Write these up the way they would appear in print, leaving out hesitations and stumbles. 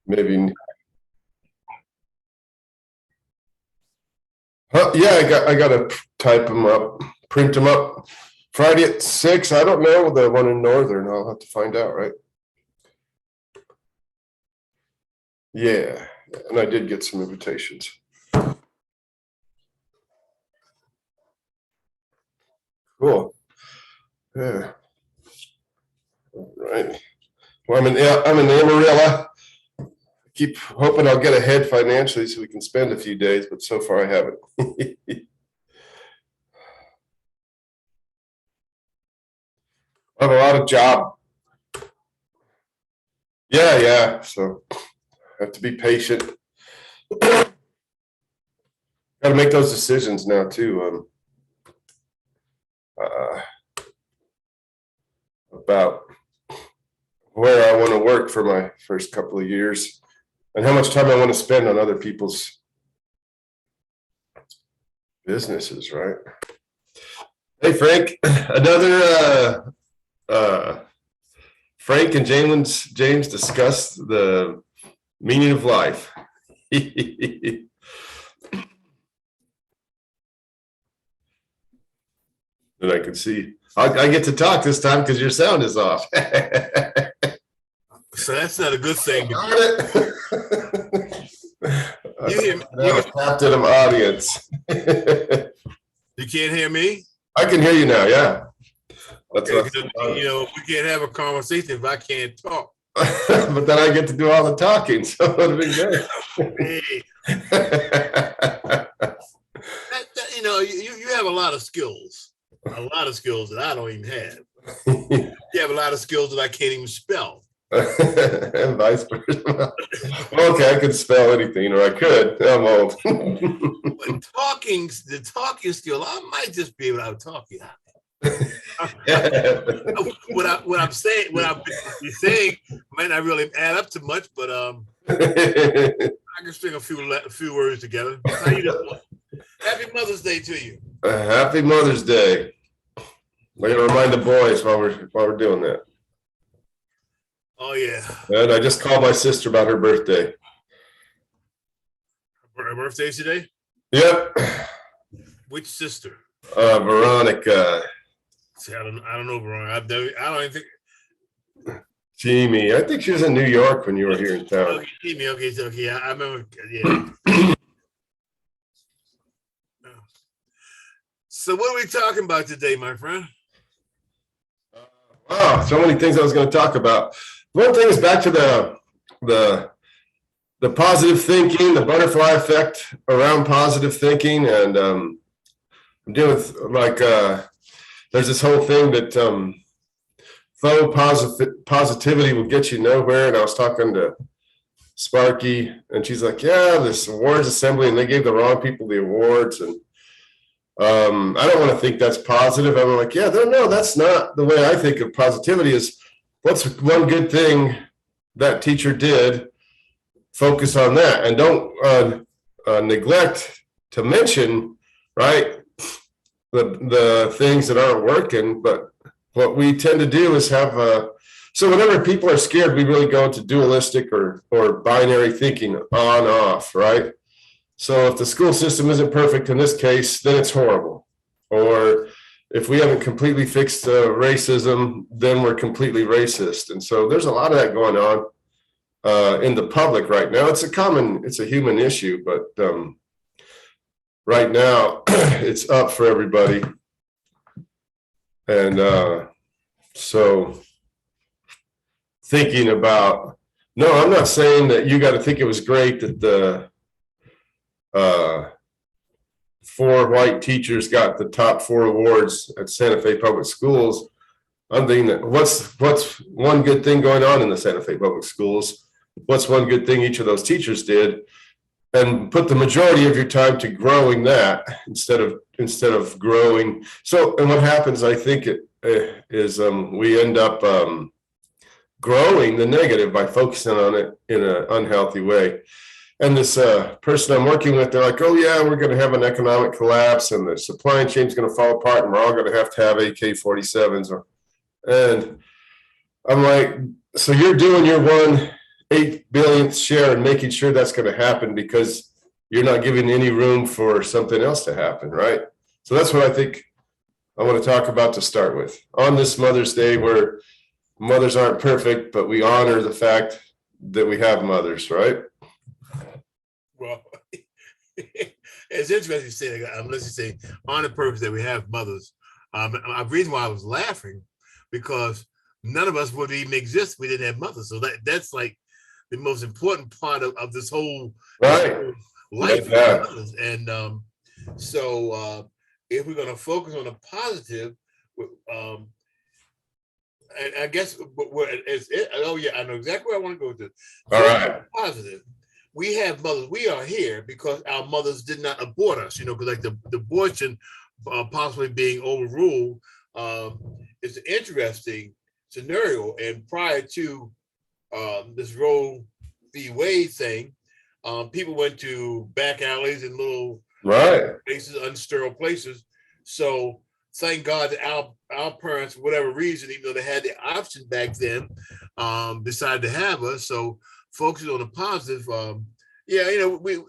maybe. Yeah, I gotta type them up, print them up. Friday at 6. I don't know the one in Northern. I'll have to find out, right? Yeah, and I did get some invitations. Cool. Yeah. All right. Well, I'm in Amarillo. Keep hoping I'll get ahead financially so we can spend a few days, but so far I haven't. I have a lot of job. Yeah. So I have to be patient. Got to make those decisions now too. About where I want to work for my first couple of years and how much time I want to spend on other people's businesses, right? Hey, Frank, another Frank and James discuss the meaning of life. And I can see I get to talk this time because your sound is off. So that's not a good thing. Darn it. I'm a captain of audience. You can't hear me? I can hear you now, yeah. That's Okay, we can't have a conversation if I can't talk. But then I get to do all the talking, so it'll be great. Hey, you have a lot of skills. A lot of skills that I don't even have. You have a lot of skills that I can't even spell. And vice versa. Okay, I could spell anything, or I could. I'm old. But the talking skill, I might just be able to talk you. What I'm saying might not really add up to much, but I can string a few words together. How you doing? Happy Mother's Day to you. Happy Mother's Day. I gotta remind the boys while we're doing that. Oh yeah. And I just called my sister about her birthday. Her birthday's today? Yep. Which sister? Veronica. See, I don't know, Veronica. I don't even think. Jamie. I think she was in New York when you were here in town. Okay, Jamie. Okay. I remember. Yeah. So what are we talking about today, my friend? Wow, so many things I was going to talk about. One thing is back to the positive thinking, the butterfly effect around positive thinking, and I'm dealing with there's this whole thing that faux positivity will get you nowhere. And I was talking to Sparky, and she's like, "Yeah, this awards assembly, and they gave the wrong people the awards, and I don't want to think that's positive." I'm like, yeah, no, that's not the way I think of positivity. Is what's one good thing that teacher did, focus on that, and don't neglect to mention, right, the things that aren't working. But what we tend to do is have so whenever people are scared, we really go into dualistic or binary thinking, on off, right? So if the school system isn't perfect in this case, then it's horrible. Or if we haven't completely fixed racism, then we're completely racist. And so there's a lot of that going on in the public right now. It's a human issue, but right now it's up for everybody. And so thinking about, no, I'm not saying that you got to think it was great that the 4 white teachers got the top 4 awards at Santa Fe Public Schools. I'm thinking that what's one good thing going on in the Santa Fe Public Schools? What's one good thing each of those teachers did? And put the majority of your time to growing that instead of growing. So, and what happens, I think, is we end up growing the negative by focusing on it in an unhealthy way. And this person I'm working with, they're like, "Oh yeah, we're going to have an economic collapse, and the supply chain is going to fall apart, and we're all going to have AK-47s." And I'm like, "So you're doing your one 8 billionth share in making sure that's going to happen, because you're not giving any room for something else to happen, right? So that's what I think I want to talk about to start with on this Mother's Day, where mothers aren't perfect, but we honor the fact that we have mothers, right? Well, it's interesting you say that, unless you say on the purpose that we have mothers. The reason why I was laughing, because none of us would even exist if we didn't have mothers. So that's like the most important part of this whole Right. life. Yeah. And so if we're going to focus on the positive, and I guess oh yeah, I know exactly where I want to go with this. All right. Positive. We have mothers. We are here because our mothers did not abort us, because like the abortion possibly being overruled is an interesting scenario. And prior to this Roe v. Wade thing, people went to back alleys and little places, unsterile places. So thank God that our parents, for whatever reason, even though they had the option back then, decided to have us. So focusing on the positive, we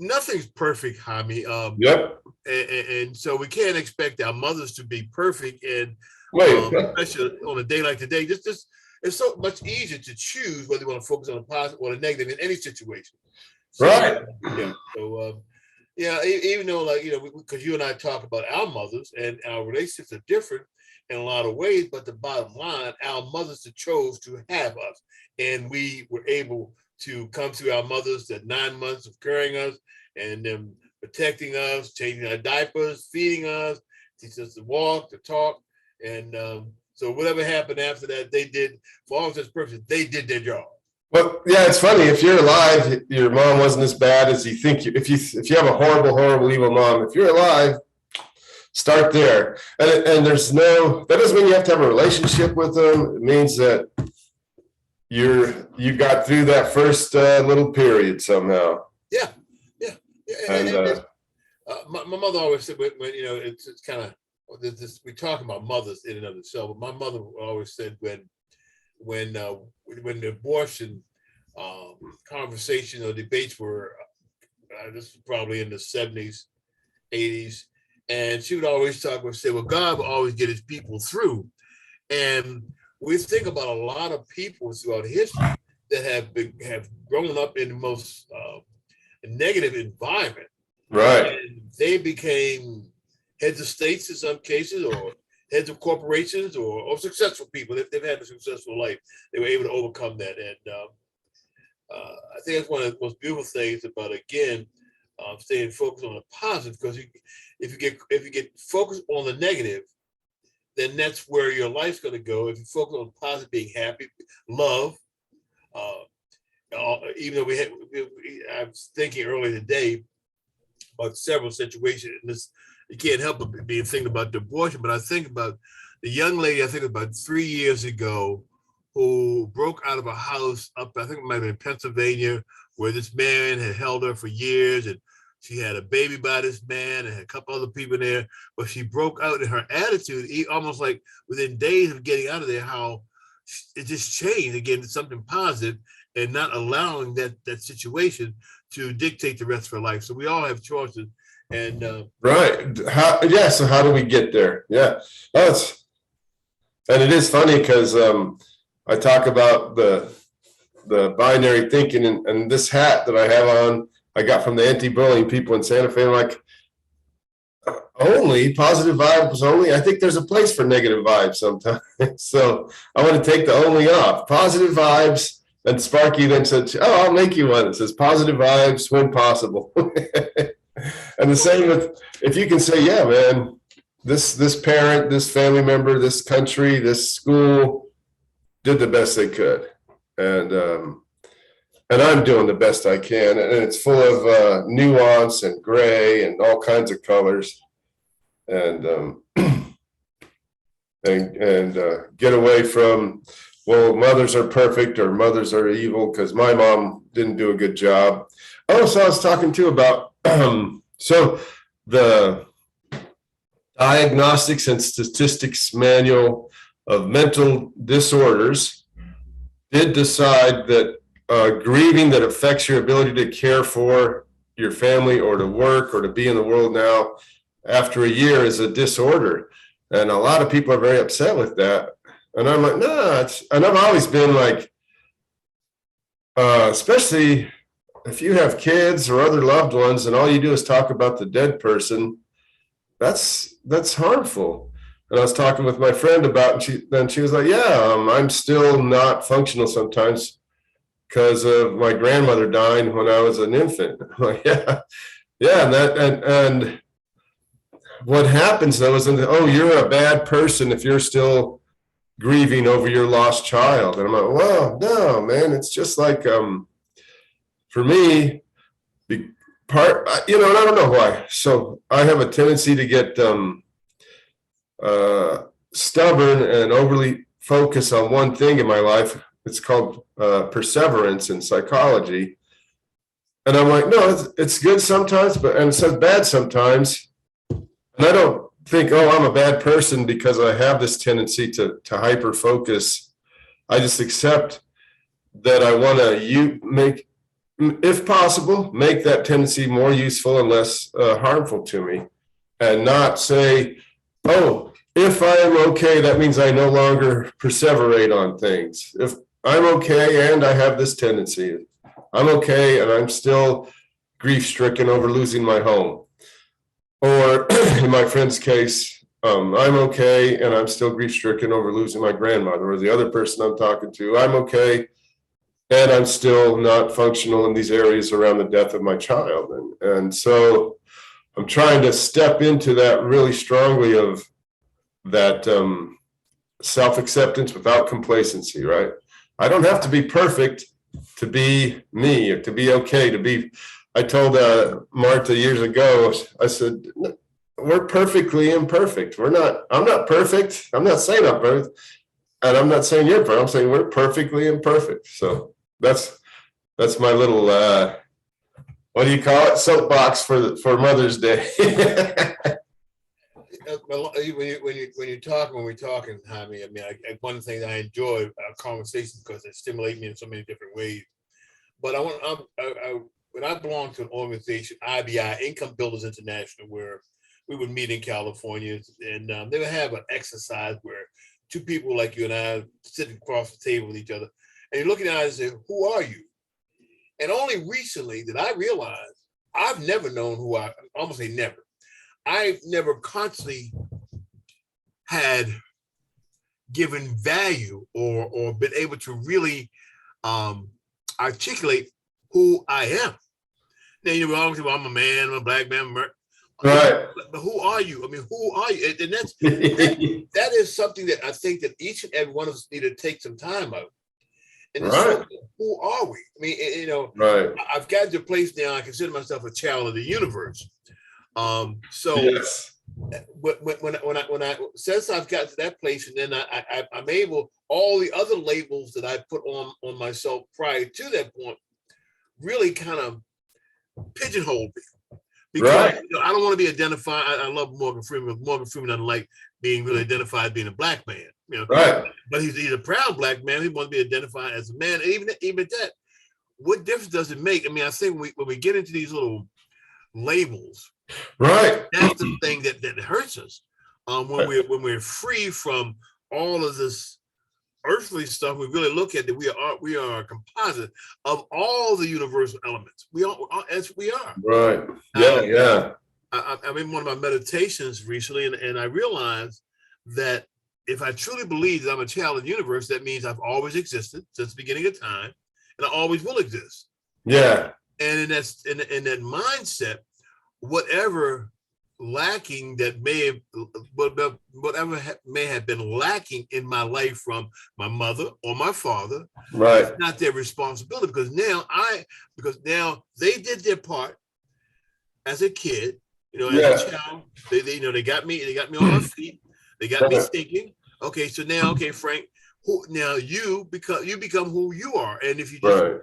nothing's perfect, Jaime. Yep. And so we can't expect our mothers to be perfect. And especially on a day like today, just it's so much easier to choose whether you want to focus on the positive or the negative in any situation. So, right. Yeah. So even though because you and I talk about our mothers and our relationships are different in a lot of ways, but the bottom line, our mothers chose to have us, and we were able to come to our mothers that 9 months of carrying us and them protecting us, changing our diapers, feeding us, teaching us to walk, to talk. And so whatever happened after that, they did, for all intents and purposes, they did their job. Well, yeah, it's funny. If you're alive, your mom wasn't as bad as you think. If you have a horrible, evil mom, if you're alive, start there. And there's that doesn't mean you have to have a relationship with them. It means that you got through that first little period somehow. Yeah. And my mother always said, when it's kind of we talk about mothers in and of itself, but my mother always said when the abortion conversation or debates were, this was probably in the 70s, 80s, and she would always say, well, God will always get his people through. And we think about a lot of people throughout history that have grown up in the most negative environment. Right. And they became heads of states in some cases, or heads of corporations, or successful people. They've had a successful life. They were able to overcome that. And I think that's one of the most beautiful things about, again, staying focused on the positive, because if you get focused on the negative, then that's where your life's going to go. If you focus on positive, being happy, love, even though I was thinking earlier today about several situations, and this, you can't help but be thinking about the abortion, but I think about the young lady, I think about 3 years ago, who broke out of a house up, I think it might have been Pennsylvania, where this man had held her for years, and she had a baby by this man and had a couple other people there, but she broke out in her attitude, almost like within days of getting out of there, how it just changed again to something positive, and not allowing that situation to dictate the rest of her life. So we all have choices. And right. So how do we get there? Yeah. And it is funny because I talk about the binary thinking, and this hat that I have on, I got from the anti-bullying people in Santa Fe. I'm like, only positive vibes only. I think there's a place for negative vibes sometimes. So I want to take the only off. Positive vibes. And Sparky then said, "Oh, I'll make you one. It says positive vibes when possible." And the same with, if you can say, yeah, man, this parent, this family member, this country, this school did the best they could. And I'm doing the best I can. And it's full of nuance and gray and all kinds of colors. And get away from, well, mothers are perfect or mothers are evil, because my mom didn't do a good job. Oh, so I was talking too about, so the Diagnostics and Statistics Manual of Mental Disorders did decide that grieving that affects your ability to care for your family or to work or to be in the world now after a year is a disorder. And a lot of people are very upset with that. And I'm like, nah, and I've always been like, especially if you have kids or other loved ones and all you do is talk about the dead person, that's harmful. And I was talking with my friend about, and she was like, yeah, I'm still not functional sometimes because of my grandmother dying when I was an infant. I'm like, yeah, yeah, and what happens though is, oh, you're a bad person if you're still grieving over your lost child. And I'm like, well, no, man, it's just like for me, the part, and I don't know why. So I have a tendency to get stubborn and overly focus on one thing in my life. It's called perseverance in psychology. And I'm like, no, it's good sometimes, and it's bad sometimes. And I don't think, oh, I'm a bad person because I have this tendency to hyper focus. I just accept that I want to make, if possible, make that tendency more useful and less harmful to me, and not say, oh, if I'm okay, that means I no longer perseverate on things. If I'm okay and I have this tendency, I'm okay and I'm still grief stricken over losing my home. Or in my friend's case, I'm okay and I'm still grief stricken over losing my grandmother. Or the other person I'm talking to, I'm okay and I'm still not functional in these areas around the death of my child. And so I'm trying to step into that really strongly, of that self-acceptance without complacency, right? I don't have to be perfect to be me, or to be okay, to be. I told Martha years ago, I said, we're perfectly imperfect. I'm not perfect. I'm not saying I'm perfect. And I'm not saying you're perfect. I'm saying we're perfectly imperfect. So that's my little, what do you call it? Soapbox for Mother's Day. When we're talking, Jaime, I mean, one thing that I enjoy our conversations because they stimulate me in so many different ways. But when I belong to an organization, IBI, Income Builders International, where we would meet in California, and they would have an exercise where two people like you and I sitting across the table with each other, and you're looking at us and say, "Who are you?" And only recently did I realize I've never known who I almost say never. I've never consciously had given value or been able to really articulate who I am. Now you're wrong. Well, I'm a man, I'm a black man, right? But who are you? I mean, who are you? And that is something that I think that each and every one of us need to take some time out. And right. Who are we? I mean, right. I've gotten to a place now. I consider myself a child of the universe. So yes. when I since I've got to that place, and then I'm able, all the other labels that I put on myself prior to that point really kind of pigeonholed me, because right. I don't want to be identified. I love Morgan Freeman. Morgan Freeman doesn't like being really identified being a black man, right? But he's a proud black man. He wants to be identified as a man. And even that, what difference does it make? I mean, I think when we get into these little labels, right, that's the thing that hurts us. When we're free from all of this earthly stuff, we really look at that we are a composite of all the universal elements. We are as we are. Right. Yeah. Yeah. I'm in one of my meditations recently, and I realized that if I truly believe that I'm a child of the universe, that means I've always existed since the beginning of time, and I always will exist. Yeah. And in that mindset, whatever lacking that may have been lacking in my life from my mother or my father, right, it's not their responsibility, because now they did their part as a kid, as a child. They got me on my feet, they got me thinking. Okay, so now, Frank, you become who you are, and if you just right.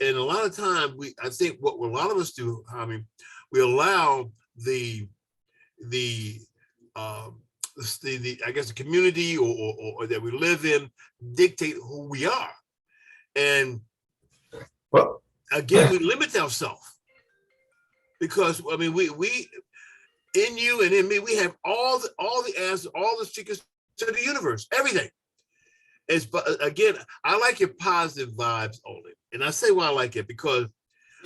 and a lot of times I think what a lot of us do, we allow the I guess the community or that we live in dictate who we are, and again, we limit ourselves because I mean, we in you and in me, we have all the answers, all the secrets to the universe, everything. But again, I like your positive vibes only, and I say why I like it because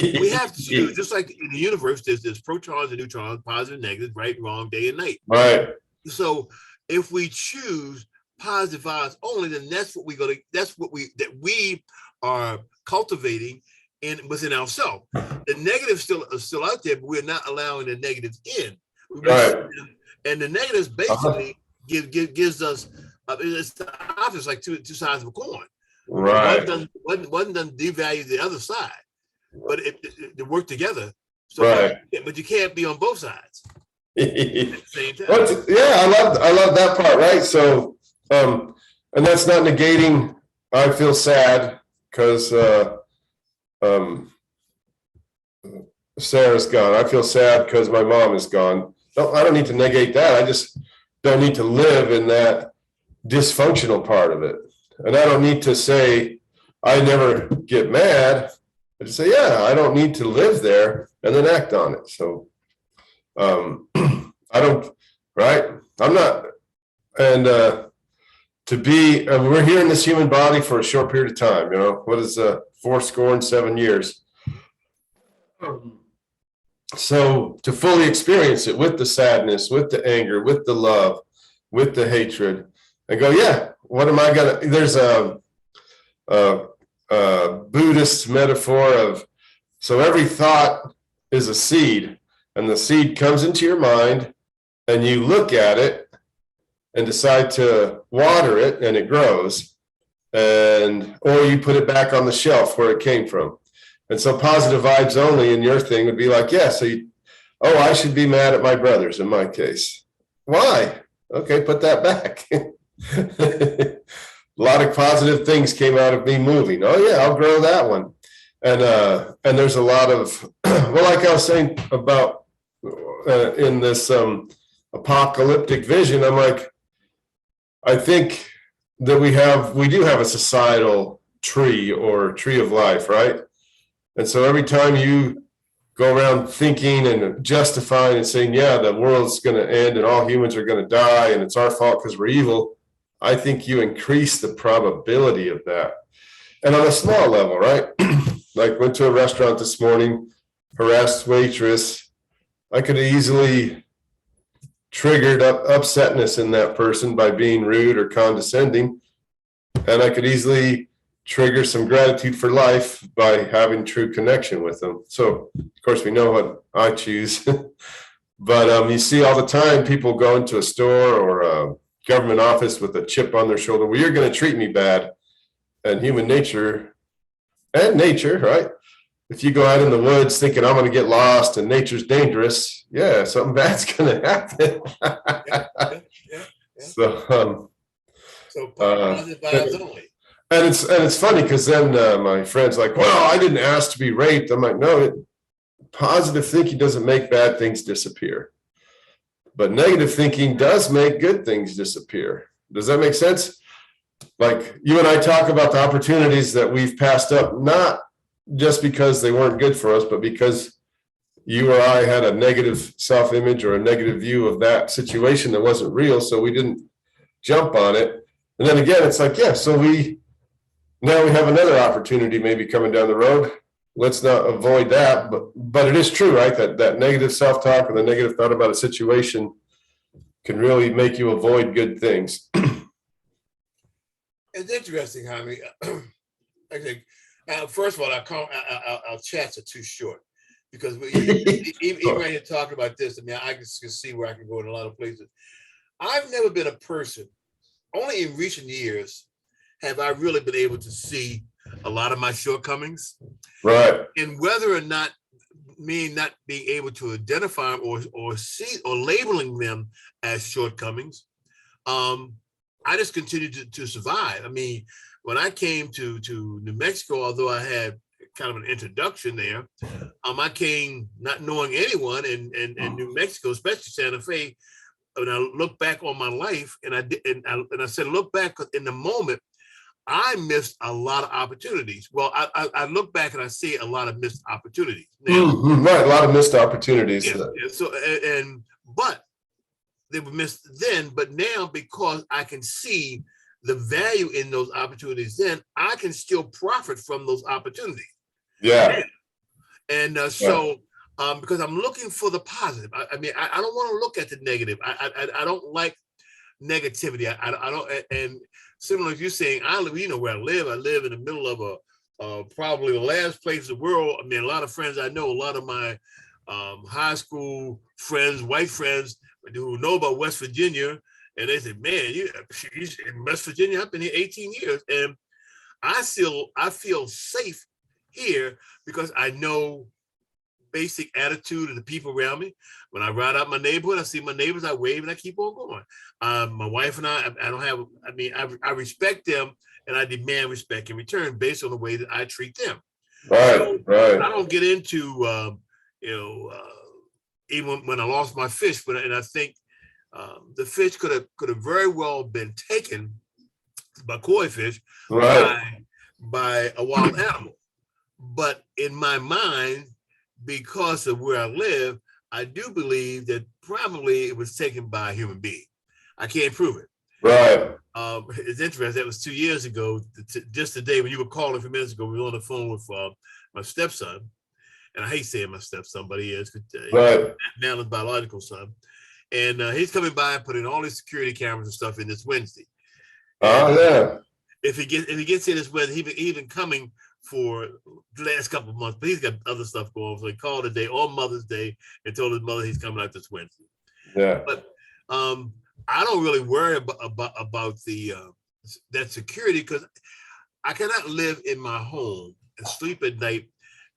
we have to choose, just like in the universe, there's protons and neutrons, positive, negative, right, wrong, day and night. Right. So if we choose positive vibes only, then that's what we are cultivating within ourselves. The negative still out there, but we're not allowing the negatives in. Right. And the negatives basically gives us it's the opposite, like two sides of a coin. Right. One doesn't devalue the other side, but they work together. So, right. But you can't be on both sides at the same time. I love that part. Right. So, and that's not negating. I feel sad because Sarah's gone. I feel sad because my mom is gone. No, I don't need to negate that. I just don't need to live in that dysfunctional part of it. And I don't need to say I never get mad. I just say, yeah, I don't need to live there and then act on it. So I don't, right? I'm not, and we're here in this human body for a short period of time, what is 7 years. So to fully experience it with the sadness, with the anger, with the love, with the hatred, and go, yeah, what am I gonna? There's a Buddhist metaphor of, so every thought is a seed, and the seed comes into your mind, and you look at it and decide to water it, and it grows, or you put it back on the shelf where it came from. And so positive vibes only in your thing would be like, yeah, so I should be mad at my brothers in my case. Why? Okay, put that back. A lot of positive things came out of me moving. Oh yeah, I'll grow that one. And there's a lot of, well, like I was saying about in this apocalyptic vision, I'm like, I think that we do have a societal tree or tree of life, right? And so every time you go around thinking and justifying and saying, yeah, the world's going to end and all humans are going to die and it's our fault because we're evil, I think you increase the probability of that. And on a small level, right? Like went to a restaurant this morning, harassed waitress. I could have easily triggered upsetness in that person by being rude or condescending. And I could easily trigger some gratitude for life by having true connection with them. So, of course, we know what I choose. But you see all the time people go into a store or a government office with a chip on their shoulder. Well, you're going to treat me bad. And human nature, right? If you go out in the woods thinking I'm going to get lost and nature's dangerous, yeah, something bad's going to happen. Yeah. So positive vibes only. And it's funny because then my friend's like, well, I didn't ask to be raped. I'm like, no, positive thinking doesn't make bad things disappear. But negative thinking does make good things disappear. Does that make sense? Like you and I talk about the opportunities that we've passed up, not just because they weren't good for us, but because you or I had a negative self-image or a negative view of that situation that wasn't real. So we didn't jump on it. And then again, it's like, yeah, so now we have another opportunity maybe coming down the road. Let's not avoid that. But it is true, right? That negative self-talk or the negative thought about a situation can really make you avoid good things. It's interesting, Jaime. I think, first of all, our chats are too short because even when you're talking about this, I mean, I can see where I can go in a lot of places. I've never been a person, only in recent years, have I really been able to see a lot of my shortcomings. Right. And whether or not me not being able to identify them or see or labeling them as shortcomings, I just continued to survive. I mean, when I came to New Mexico, although I had kind of an introduction there, I came not knowing anyone in New Mexico, especially Santa Fe. When I look back on my life, and I said, look back in the moment, I missed a lot of opportunities. Well, I look back and I see a lot of missed opportunities. Now, right, a lot of missed opportunities. Yeah, so but they were missed then, but now because I can see the value in those opportunities, then I can still profit from those opportunities. Yeah. And because I'm looking for the positive. I mean, I don't want to look at the negative. I don't like negativity. I don't. And similar to you saying, I live, you know where I live. I live in the middle of probably the last place in the world. I mean, a lot of friends I know, a lot of my high school friends, white friends who know about West Virginia, and they say, "Man, you're in West Virginia. I've been here 18 years, and I feel safe here because I know basic attitude of the people around me. When I ride out my neighborhood, I see my neighbors, I wave and I keep on going. My wife and I don't have. I mean, I respect them, and I demand respect in return based on the way that I treat them. Right, so right. I don't get into even when I lost my fish, and I think the fish could have very well been taken by koi fish, right, by a wild animal. But in my mind, because of where I live, I do believe that probably it was taken by a human being. I can't prove it. Right. It's interesting. That was 2 years ago. Just today, when you were calling a few minutes ago, we were on the phone with my stepson. And I hate saying my stepson, but he is. Right. Now his biological son. And he's coming by and putting all his security cameras and stuff in this Wednesday. And, yeah. If he gets in this Wednesday, he's been coming for the last couple of months, but he's got other stuff going on. So he called today on Mother's Day and told his mother he's coming out this Wednesday. Yeah. But I don't really worry about the that security, because I cannot live in my home and sleep at night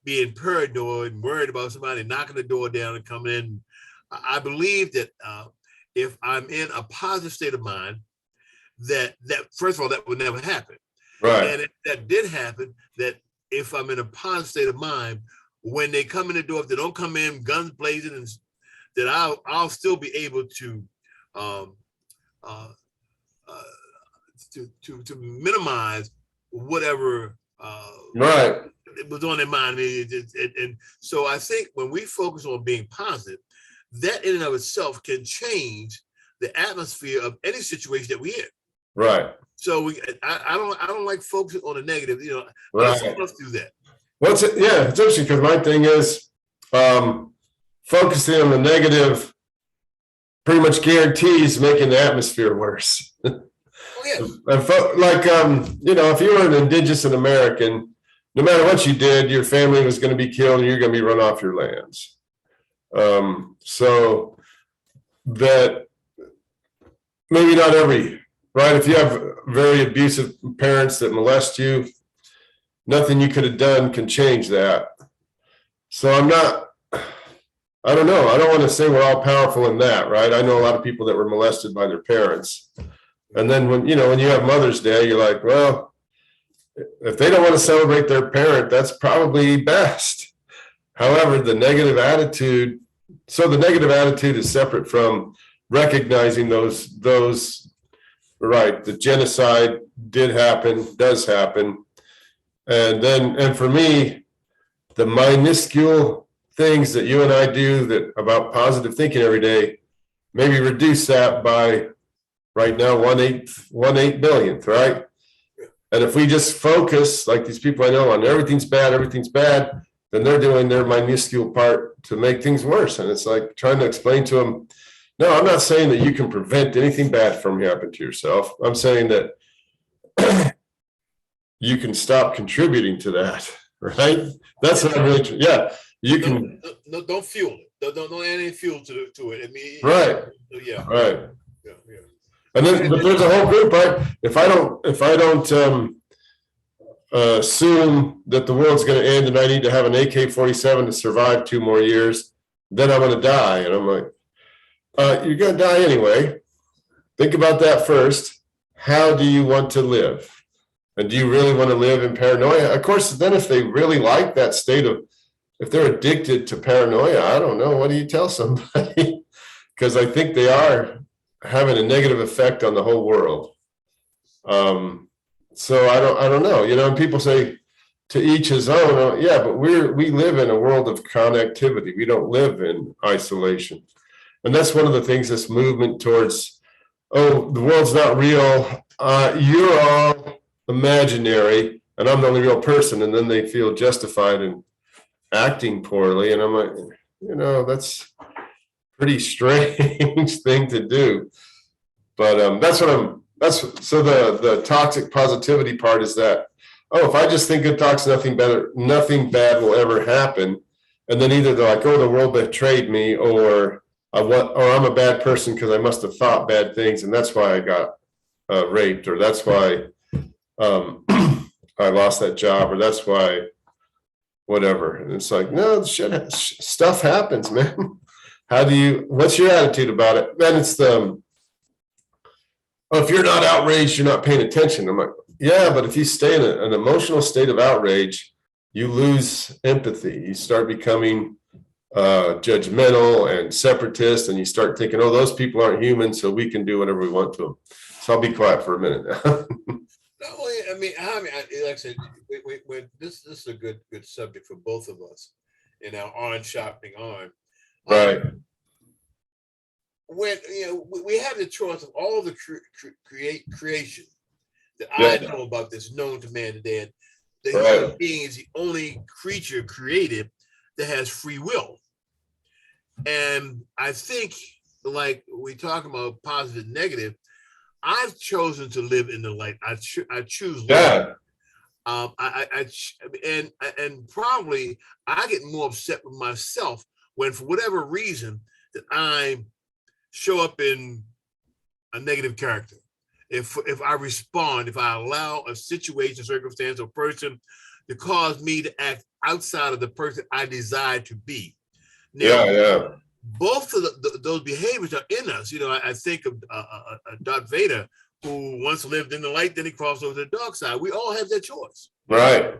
being paranoid and worried about somebody knocking the door down and coming in. I believe that if I'm in a positive state of mind, that first of all, that would never happen. Right. And if that did happen, that if I'm in a positive state of mind, when they come in the door, if they don't come in guns blazing, and that I'll still be able to minimize whatever right. was on their mind. And so I think when we focus on being positive, that in and of itself can change the atmosphere of any situation that we're in. Right. So I don't like focusing on the negative. You know, right. Let's do that. It's interesting because my thing is focusing on the negative pretty much guarantees making the atmosphere worse. Oh, yeah. If you were an indigenous American, no matter what you did, your family was going to be killed and you're going to be run off your lands. So that maybe not every, right? If you have very abusive parents that molest you, nothing you could have done can change that. So I don't know. I don't want to say we're all powerful in that, right? I know a lot of people that were molested by their parents. And then when you have Mother's Day, you're like, well, if they don't want to celebrate their parent, that's probably best. However, the negative attitude is separate from recognizing those, right? The genocide does happen. And for me, the minuscule things that you and I do about positive thinking every day, maybe reduce that by right now 1/8 billionth, right? And if we just focus, like these people I know, on everything's bad, then they're doing their minuscule part to make things worse. And it's like trying to explain to them, no, I'm not saying that you can prevent anything bad from happening to yourself. I'm saying that you can stop contributing to that, right? That's what I really, you can. Don't fuel it. Don't add any fuel to it. I mean, right. Yeah. Right. Yeah. And then, but there's a whole group, right? If I don't assume that the world's going to end and I need to have an AK-47 to survive 2 more years, then I'm going to die. And I'm like, you're going to die anyway. Think about that first. How do you want to live? And do you really want to live in paranoia? Of course, then if they really like that state of, if they're addicted to paranoia, I don't know. What do you tell somebody? Because I think they are having a negative effect on the whole world. So I don't know, and people say to each his own. Yeah, but we live in a world of connectivity. We don't live in isolation. And that's one of the things, this movement towards, oh, the world's not real. You're all imaginary and I'm the only real person. And then they feel justified in acting poorly. And I'm like, that's pretty strange thing to do. But so the toxic positivity part is that, oh, if I just think good thoughts, nothing bad will ever happen. And then either they're like, oh, the world betrayed me, or I'm a bad person because I must have thought bad things, and that's why I got raped, or that's why I lost that job, or that's why whatever. And it's like, no, stuff happens, man. What's your attitude about it? Then it's oh, if you're not outraged, you're not paying attention. I'm like, yeah, but if you stay in an emotional state of outrage, you lose empathy. You start becoming judgmental and separatist, and you start thinking, oh, those people aren't human, so we can do whatever we want to them. So I'll be quiet for a minute now. Like I said, this is a good subject for both of us in our shopping on. Right. When we have the choice of all the creation that I know about that's known to man today, and the human being is the only creature created that has free will. And I think, like we talk about positive and negative, I've chosen to live in the light. I choose light. And probably I get more upset with myself when, for whatever reason, that I show up in a negative character. If I respond, if I allow a situation, circumstance, or person to cause me to act outside of the person I desire to be. Now, both of those behaviors are in us. I think of Darth Vader, who once lived in the light, then he crossed over to the dark side. We all have that choice. Right.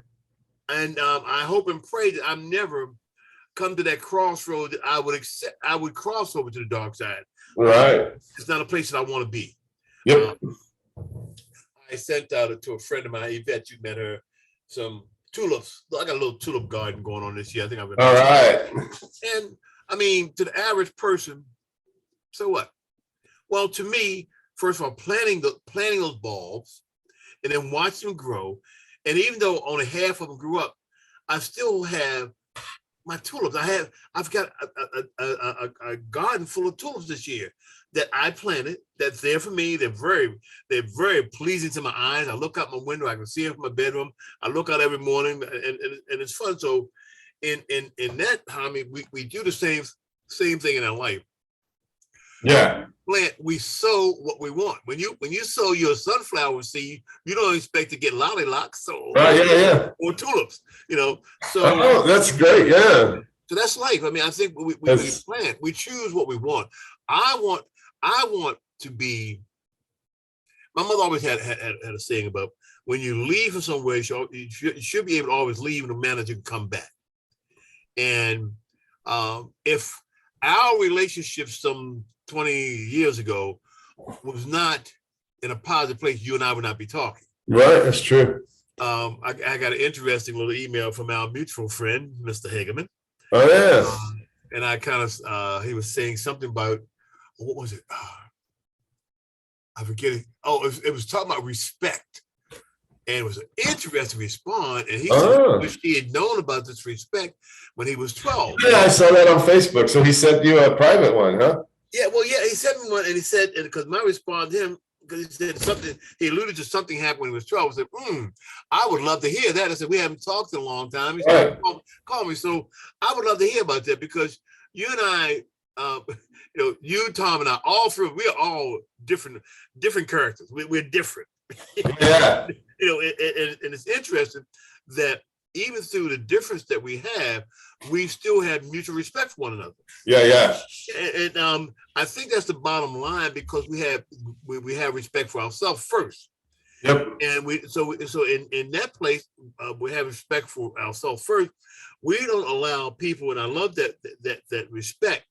And I hope and pray that I'm never come to that crossroad that I would cross over to the dark side. Right. It's not a place that I want to be. Yep. I sent out to a friend of mine, Yvette, you met her, some tulips. I got a little tulip garden going on this year. I think I've been. All right. And I mean, to the average person, so what? Well, to me, first of all, planting those bulbs and then watch them grow. And even though only half of them grew up, I still have my tulips. I've got a garden full of tulips this year that I planted. That's there for me. They're very pleasing to my eyes. I look out my window. I can see it from my bedroom. I look out every morning, and it's fun. So, in that, we do the same thing in our life. Yeah. We sow what we want. When you sow your sunflower seed, you don't expect to get lollylocks or tulips. So that's great. Yeah. So that's life. I mean, I think we plant. We choose what we want. I want to be. My mother always had a saying about, when you leave from somewhere, you should be able to always leave in a manner to come back. And if our relationship some 20 years ago was not in a positive place, you and I would not be talking. Right, that's true. I got an interesting little email from our mutual friend, Mr. Hageman. Oh, yeah. And I kind of, he was saying something about, what was it? I forget it. Oh, it was talking about respect. And it was an interesting response. And he said, wish he had known about this respect when he was 12. Yeah, I saw that on Facebook. So he sent you a private one, huh? Yeah, well, yeah, he sent me one, and he said, because my response to him, because he said something, he alluded to something happened when he was 12. I said, I would love to hear that. I said, we haven't talked in a long time. He said, call me. So I would love to hear about that, because you and I, you, Tom, and I, we are all different characters. We're different. Yeah. And it's interesting that even through the difference that we have, we still have mutual respect for one another. Yeah. And I think that's the bottom line, because we have respect for ourselves first. Yep. And so in that place, we have respect for ourselves first. We don't allow people, and I love that respect,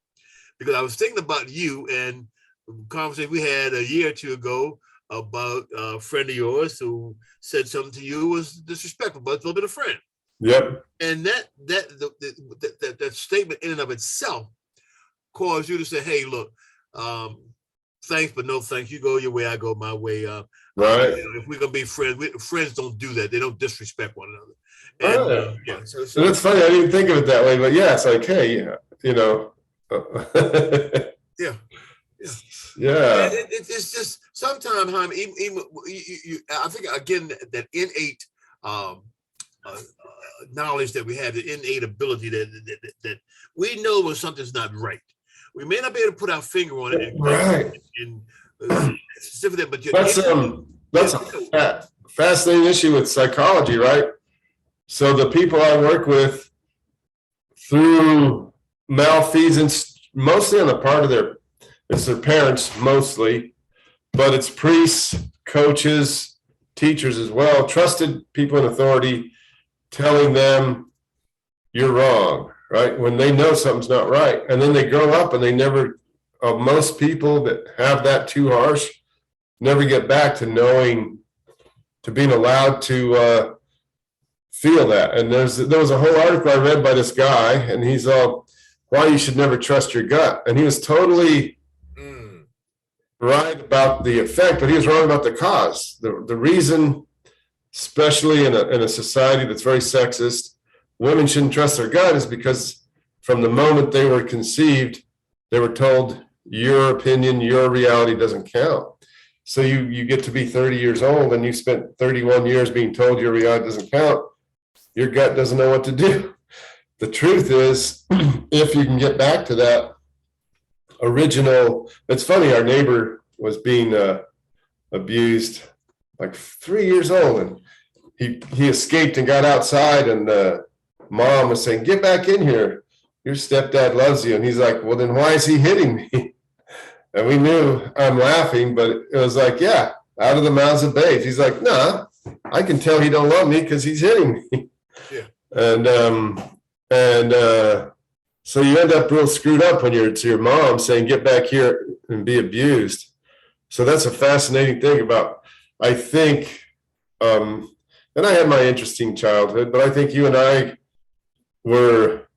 because I was thinking about you and the conversation we had a year or two ago about a friend of yours who said something to you was disrespectful, but it's a little bit of friend. Yep. And that statement in and of itself caused you to say, "Hey, look, thanks, but no thanks. You go your way, I go my way. Right. If we're gonna be friends, friends don't do that. They don't disrespect one another." And Right. yeah, so That's funny. I didn't think of it that way, but yeah, it's like, hey, you know, yeah. yeah, It's just sometimes, Jaime, I think again that innate knowledge that we have, the innate ability that we know when something's not right. We may not be able to put our finger on it right. and specific that, but That's a fascinating issue with psychology, right? So the people I work with through malfeasance, mostly on the part of it's their parents mostly, but it's priests, coaches, teachers as well, trusted people in authority telling them you're wrong, right? When they know something's not right. And then they grow up and they never, most people that have that too harsh, never get back to knowing, to being allowed to feel that. And there was a whole article I read by this guy, and he's all, why you should never trust your gut. And he was totally right about the effect, but he was wrong about the cause. The reason, especially in a society that's very sexist, women shouldn't trust their gut is because from the moment they were conceived, they were told your opinion, your reality doesn't count. So you get to be 30 years old and you spent 31 years being told your reality doesn't count. Your gut doesn't know what to do. The truth is, if you can get back to that original, it's funny, our neighbor was being abused like 3 years old, and he escaped and got outside, and mom was saying, get back in here, your stepdad loves you. And he's like, well, then why is he hitting me? And we knew, I'm laughing, but it was like, yeah, out of the mouths of babes. He's like, nah, I can tell he don't love me because he's hitting me. Yeah. And so you end up real screwed up when it's your mom saying, get back here and be abused. So that's a fascinating thing about, I think, and I had my interesting childhood, but I think you and I were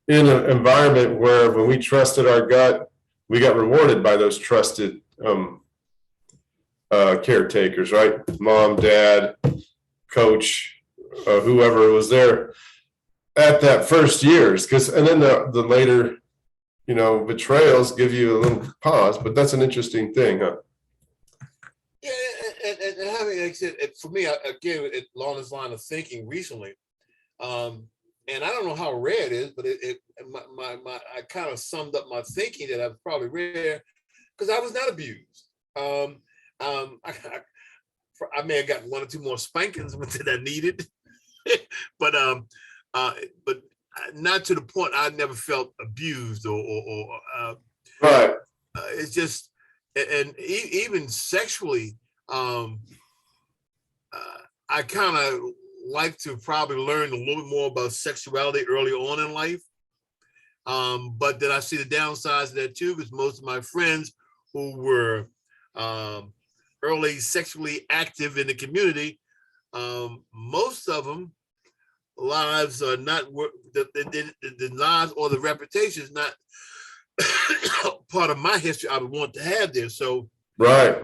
in an environment where when we trusted our gut, we got rewarded by those trusted caretakers, right? Mom, dad, coach, whoever was there at that first years, and then the later, betrayals give you a little pause, but that's an interesting thing, huh? Yeah, and having, like I said, for me, again, along this line of thinking recently, and I don't know how rare it is, but I kind of summed up my thinking that I've probably rare because I was not abused. I may have gotten one or two more spankings that I needed, but not to the point I never felt abused or right. It's just, and even sexually, I kind of like to probably learn a little bit more about sexuality early on in life. But then I see the downsides of that too, because most of my friends who were early sexually active in the community, most of them lives are not the lives or the reputation is not part of my history I would want to have there. So right,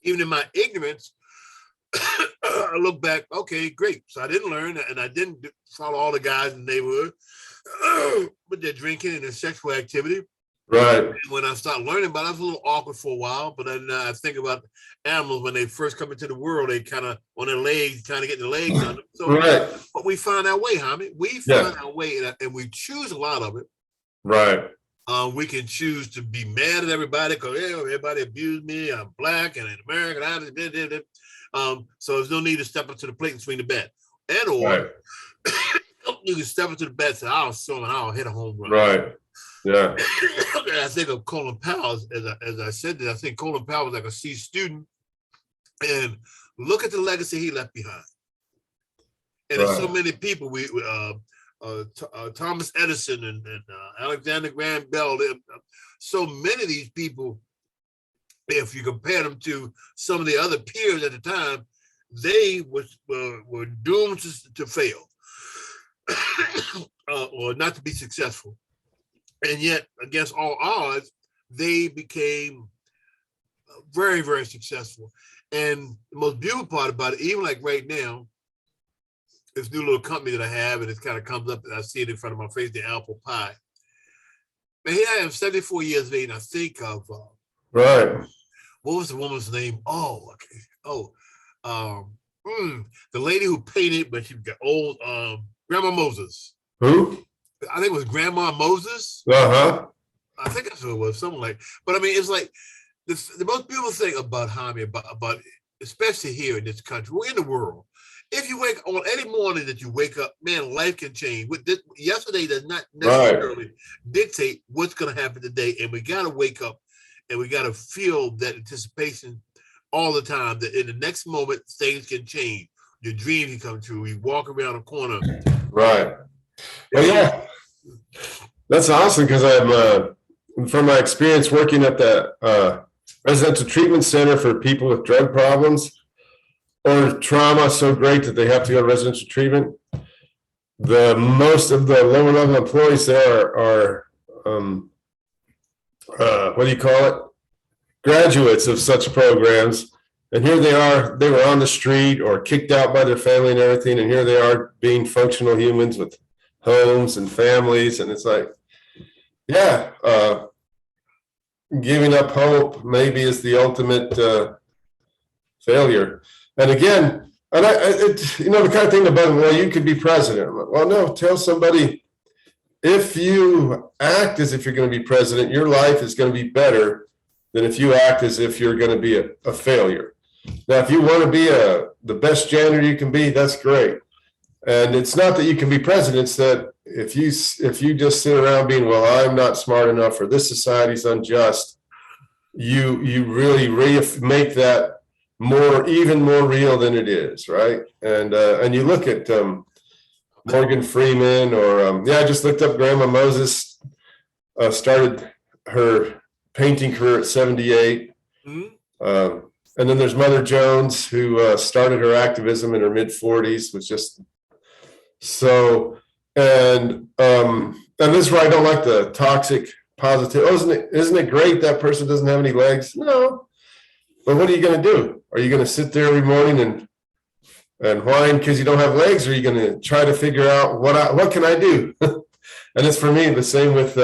even in my ignorance, I look back, okay, great. So I didn't learn, and I didn't follow all the guys in the neighborhood with their drinking and their sexual activity. Right. And when I started learning about it, I was a little awkward for a while, but then I think about animals when they first come into the world, they kind of on their legs, trying to get their legs under. So, right. But we find our way, Jaime. We find our way, and we choose a lot of it. Right. We can choose to be mad at everybody because everybody abused me. I'm black and an American. So there's no need to step up to the plate and swing the bat. And or you can step up to the bat and say, I'll hit a home run. Right. Yeah. I think of Colin Powell, as I said that, I think Colin Powell was like a C student. And look at the legacy he left behind. And there's so many people, Thomas Edison and Alexander Graham Bell, so many of these people if you compare them to some of the other peers at the time, they were doomed to fail or not to be successful. And yet, against all odds, they became very, very successful. And the most beautiful part about it, even like right now, this new little company that I have, and it kind of comes up, and I see it in front of my face, the apple pie. And here I am, 74 years of age, and I think of right. What was the woman's name? Oh, okay. Oh, the lady who painted, but she got old. Grandma Moses. Who? I think it was Grandma Moses. Uh-huh. I think that's what it was, something like. But I mean, it's like the most beautiful thing about Jaime, about especially here in this country, we're in the world. If you wake on any morning that you wake up, man, life can change. Yesterday does not necessarily dictate what's going to happen today, and we got to wake up and we got to feel that anticipation all the time. That in the next moment things can change. Your dreams can come true. You walk around a corner. Right. Well, yeah, that's awesome because I'm from my experience working at the residential treatment center for people with drug problems or trauma so great that they have to go to residential treatment. The most of the lower level employees there are what do you call it? Graduates of such programs. And here they are, they were on the street or kicked out by their family and everything. And here they are being functional humans with homes and families. And it's like, yeah, giving up hope maybe is the ultimate failure. And again, and the kind of thing about, well, you could be president. Like, well, no, tell somebody, if you act as if you're going to be president, your life is going to be better than if you act as if you're going to be a failure. Now, if you want to be the best janitor you can be, that's great. And it's not that you can be president, it's that if you just sit around being, well, I'm not smart enough or this society's unjust, you really make that even more real than it is, right? And you look at Morgan Freeman or I just looked up Grandma Moses, started her painting career at 78. Mm-hmm. And then there's Mother Jones, who started her activism in her mid-40s, was just so, and this is where I don't like the toxic positive. Oh, isn't it great that person doesn't have any legs? No. But what are you going to do? Are you going to sit there every morning and whine because you don't have legs? Or are you going to try to figure out what can I do? And it's for me the same with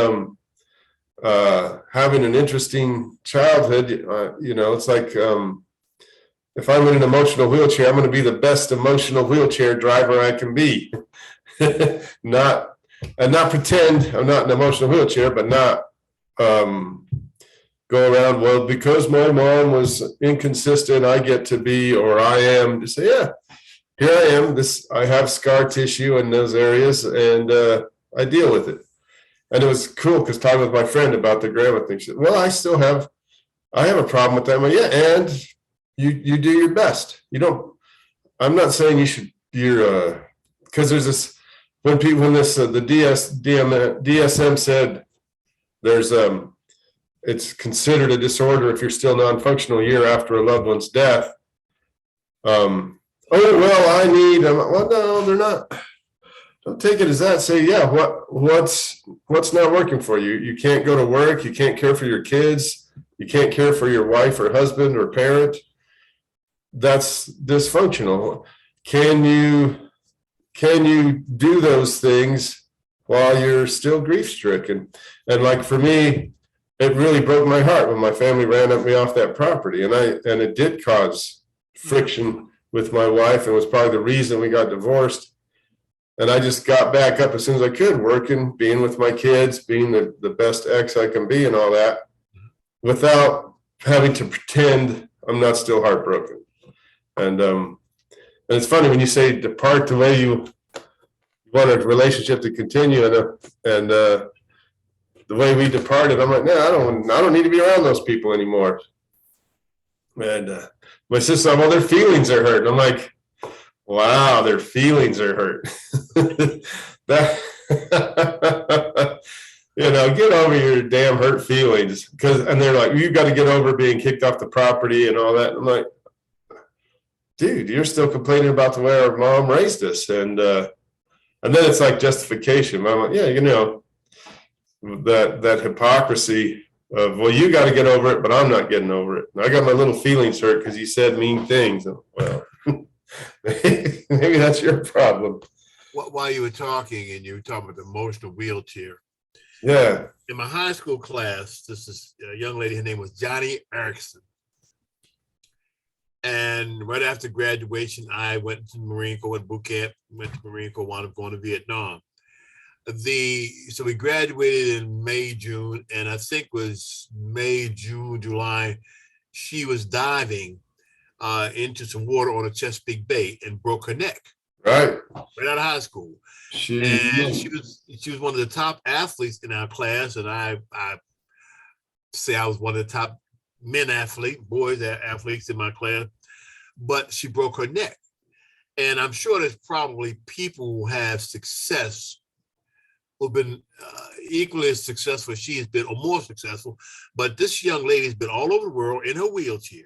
having an interesting childhood. It's like if I'm in an emotional wheelchair, I'm going to be the best emotional wheelchair driver I can be. not pretend I'm not an emotional wheelchair, but not go around, well, because my mom was inconsistent, I get to be, or I am, to say, yeah, here I am. I have scar tissue in those areas, and I deal with it. And it was cool because talking with my friend about the grandma thing, she said, well, I have a problem with that. Well, yeah, and you do your best. I'm not saying because there's this, the DSM said there's it's considered a disorder if you're still non-functional a year after a loved one's death. Well, no, they're not. Don't take it as that. Say, yeah, what's not working for you? You can't go to work. You can't care for your kids. You can't care for your wife or husband or parent. That's dysfunctional. Can you do those things while you're still grief-stricken? And like for me, it really broke my heart when my family ran me off that property, and it did cause friction with my wife, and was probably the reason we got divorced. And I just got back up as soon as I could, working, being with my kids, being the best ex I can be, and all that, without having to pretend I'm not still heartbroken. And it's funny when you say depart the way you want a relationship to continue, and the way we departed, I'm like, no, I don't need to be around those people anymore. And my sister, well, their feelings are hurt. And I'm like, wow, their feelings are hurt. get over your damn hurt feelings. And they're like, you got to get over being kicked off the property and all that. I'm like, dude, you're still complaining about the way our mom raised us. And then it's like justification. I'm like, yeah, that hypocrisy of, well, you got to get over it, but I'm not getting over it. And I got my little feelings hurt because you said mean things. Well, maybe that's your problem. While you were talking and you were talking about the emotional wheelchair. Yeah. In my high school class, this is a young lady, her name was Johnny Erickson. And right after graduation, I went to the Marine Corps, went boot camp, went to Marine Corps, wound up going to Vietnam. So we graduated in May, June, and I think was May, June, July. She was diving into some water on a Chesapeake Bay and broke her neck. Right out of high school. She was one of the top athletes in our class, and I say I was one of the top boys athletes in my class, but she broke her neck. And I'm sure there's probably people who have success who've been equally as successful as she has been, or more successful. But this young lady has been all over the world in her wheelchair.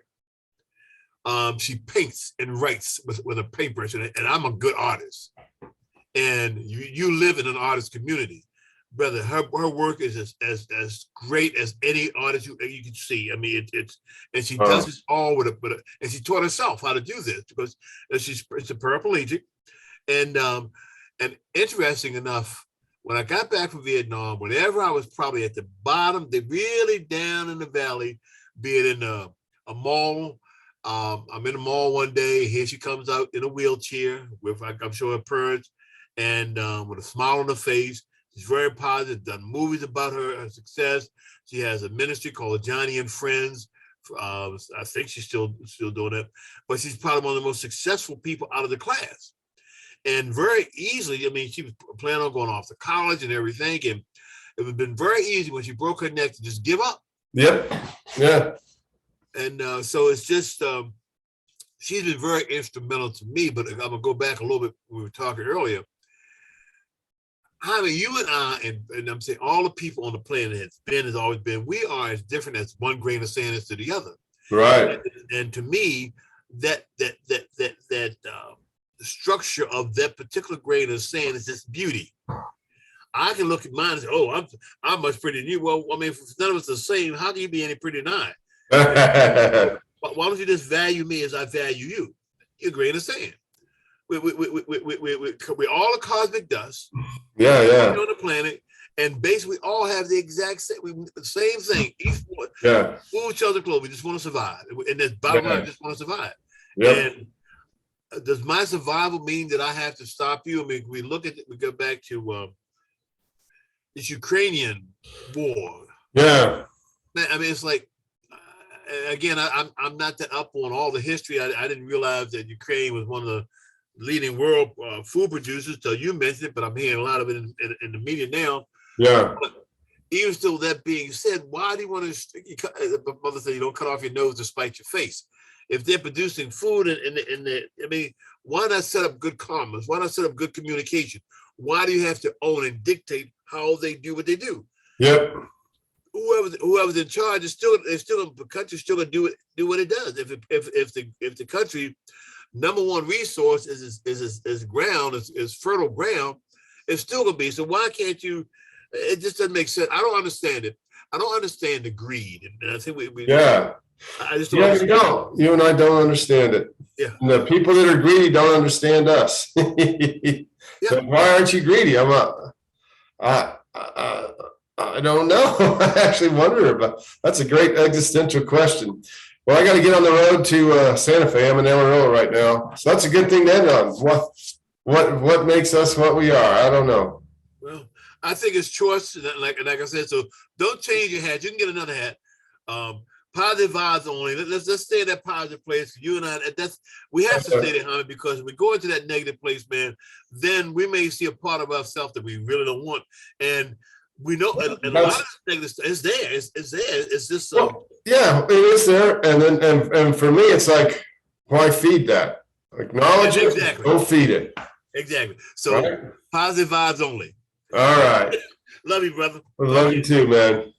She paints and writes with a paintbrush, and I'm a good artist. And you live in an artist community, brother. Her work is as great as any artist you can see. I mean, and she does this all with and she taught herself how to do this because it's a paraplegic. And interesting enough, when I got back from Vietnam, whenever I was probably at the bottom, they really down in the valley, be it in a mall. I'm in the mall one day. Here she comes out in a wheelchair with, I'm sure, her parents, and with a smile on her face. She's very positive. Done movies about her success. She has a ministry called Johnny and Friends. I think she's still doing it, but she's probably one of the most successful people out of the class. And very easily, I mean, she was planning on going off to college and everything, and it would have been very easy when she broke her neck to just give up. Yep. Yeah. And so it's just, she's been very instrumental to me, but I'm gonna go back a little bit. We were talking earlier. I mean, you and I, and I'm saying all the people on the planet has always been, we are as different as one grain of sand is to the other. Right. And to me, that the structure of that particular grain of sand is just beauty. I can look at mine and say, oh, I'm much prettier than you. Well, I mean, if none of us are the same, how can you be any prettier than I? But why don't you just value me as I value you? You're a grain of sand. We all are cosmic dust. Yeah, yeah. On the planet, and basically all have the exact same thing. Each one, food, shelter, clothes. We just want to survive, and that's bottom line. Just want to survive. Yep. And does my survival mean that I have to stop you? I mean, we go back to this Ukrainian war. Yeah. Man, I mean, it's like. Again, I'm not that up on all the history. I didn't realize that Ukraine was one of the leading world food producers till you mentioned it, but I'm hearing a lot of it in the media now. Yeah. But even still, that being said, why do you want to? Mother said you don't cut off your nose to spite your face. If they're producing food I mean, why not set up good commerce? Why not set up good communication? Why do you have to own and dictate how they do what they do? Yep. Whoever's in charge is the country's still gonna do what it does. If the country number one resource is ground, is fertile ground, it's still gonna be. So why can't you? It just doesn't make sense. I don't understand it. I don't understand the greed, and I think I just don't. You don't. You and I don't understand it. Yeah. And the people that are greedy don't understand us. So why aren't you greedy? I don't know. I actually wonder about. That's a great existential question. Well, I got to get on the road to Santa Fe. I'm in Amarillo right now, so that's a good thing to end on. What makes us what we are? I don't know. Well, I think it's choice, like I said. So don't change your hat. You can get another hat. Positive vibes only. Let's stay in that positive place. You and I. We have to stay there, honey, because if we go into that negative place, man, then we may see a part of ourselves that we really don't want. And we know a lot of negative stuff is there. It's there. It's just yeah, it is there. And for me, it's like, why feed that? Acknowledge it. Exactly. Go feed it. Exactly. So positive vibes only. All right. Love you, brother. I love you too, man.